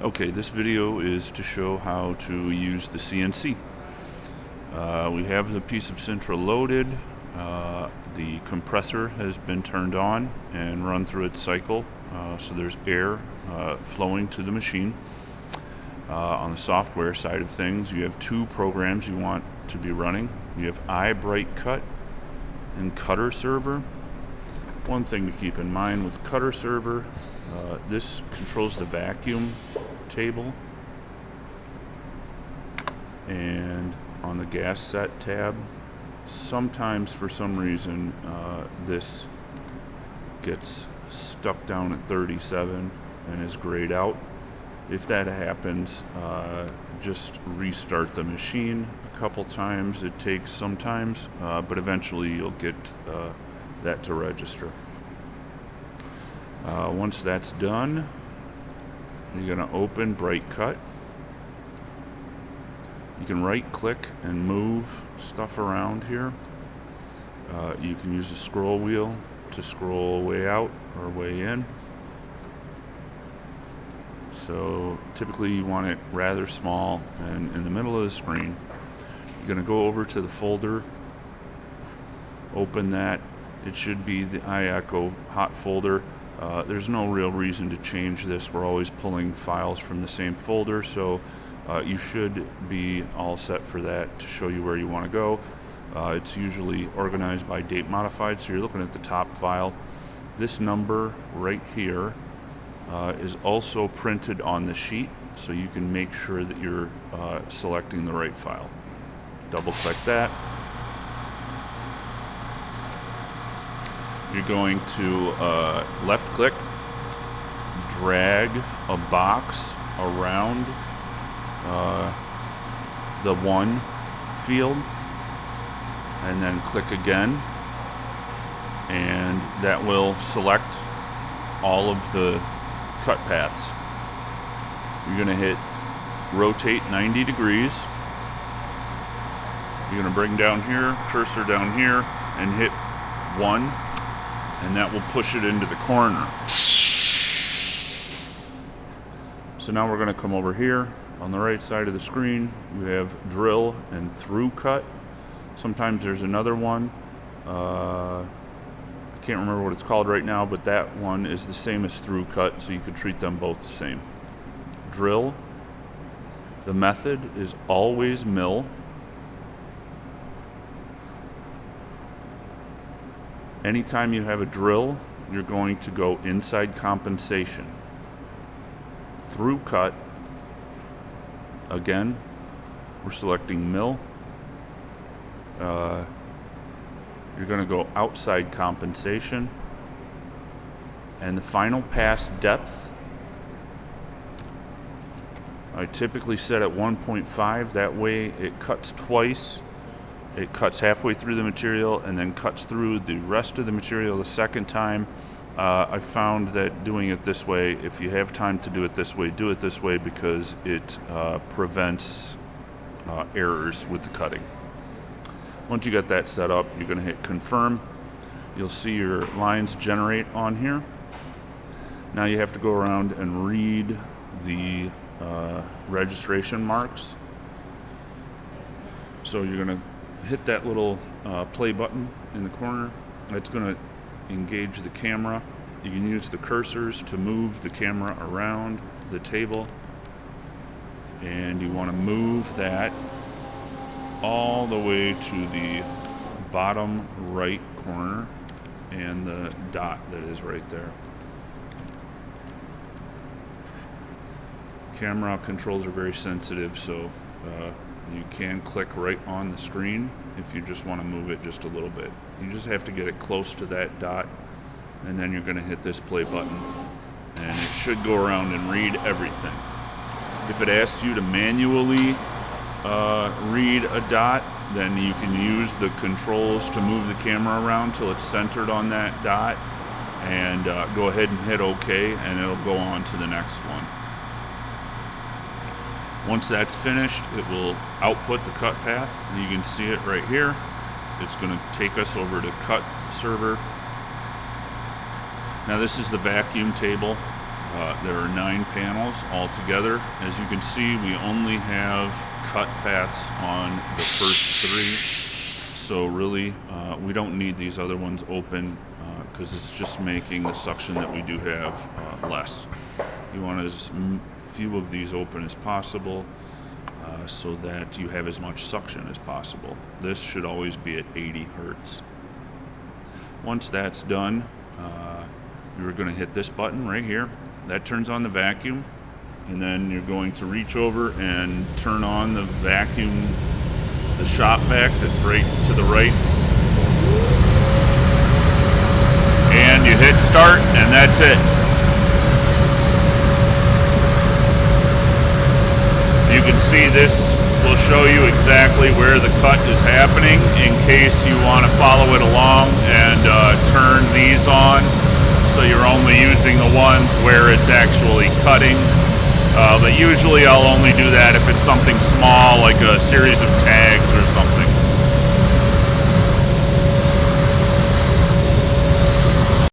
Okay, this video is to show how to use the CNC. We have the piece of Sintra loaded. The compressor has been turned on and run through its cycle, so there's air flowing to the machine. On the software side of things, you have two programs you want to be running. You have IBrightCut and CutterServer. One thing to keep in mind with CutterServer, this controls the vacuum table, and on the gas set tab, sometimes for some reason this gets stuck down at 37 and is grayed out. If that happens, just restart the machine a couple times. It takes sometimes, but eventually you'll get that to register. Once that's done, you're going to open IBrightCut. You can right click and move stuff around here. You can use the scroll wheel to scroll way out or way in. So typically you want it rather small and in the middle of the screen. You're going to go over to the folder, open that. It should be the iEcho hot folder. There's no real reason to change this. We're always pulling files from the same folder, so you should be all set for that to show you where you want to go. It's usually organized by date modified, so you're looking at the top file. This number right here is also printed on the sheet, so you can make sure that you're selecting the right file. Double click that. You're going to left click, drag a box around the one field, and then click again, and that will select all of the cut paths. You're going to hit rotate 90 degrees. You're going to bring down here, cursor down here, and hit 1, and that will push it into the corner. So now we're going to come over here. On the right side of the screen, you have drill and through cut. Sometimes there's another one. I can't remember what it's called right now, but that one is the same as through cut, so you could treat them both the same. Drill. The method is always mill. Anytime you have a drill, you're going to go inside compensation. Through cut, again, we're selecting mill. You're going to go outside compensation. And the final pass depth, I typically set at 1.5. That way it cuts twice. It cuts halfway through the material and then cuts through the rest of the material the second time. I found that doing it this way, if you have time to do it this way, do it this way, because it prevents errors with the cutting. Once you got that set up, you're going to hit confirm. You'll see your lines generate on here. Now you have to go around and read the registration marks. So you're going to hit that little play button in the corner. That's going to engage the camera. You can use the cursors to move the camera around the table, and you want to move that all the way to the bottom right corner and the dot that is right there. Camera controls are very sensitive, so you can click right on the screen if you just want to move it just a little bit. You just have to get it close to that dot, and then you're going to hit this play button, and it should go around and read everything. If it asks you to manually read a dot, then you can use the controls to move the camera around till it's centered on that dot, and go ahead and hit OK, and it'll go on to the next one. Once that's finished, it will output the cut path. You can see it right here. It's going to take us over to CutServer. Now this is the vacuum table. There are 9 panels altogether. As you can see, we only have cut paths on the first 3, so really we don't need these other ones open because it's just making the suction that we do have less. You want as few of these open as possible so that you have as much suction as possible. This should always be at 80 Hertz. Once that's done, you're going to hit this button right here. That turns on the vacuum, and then you're going to reach over and turn on the vacuum, the shop vac that's right to the right. And you hit start, and that's it. You can see this will show you exactly where the cut is happening in case you want to follow it along and turn these on. So you're only using the ones where it's actually cutting. But usually I'll only do that if it's something small like a series of tags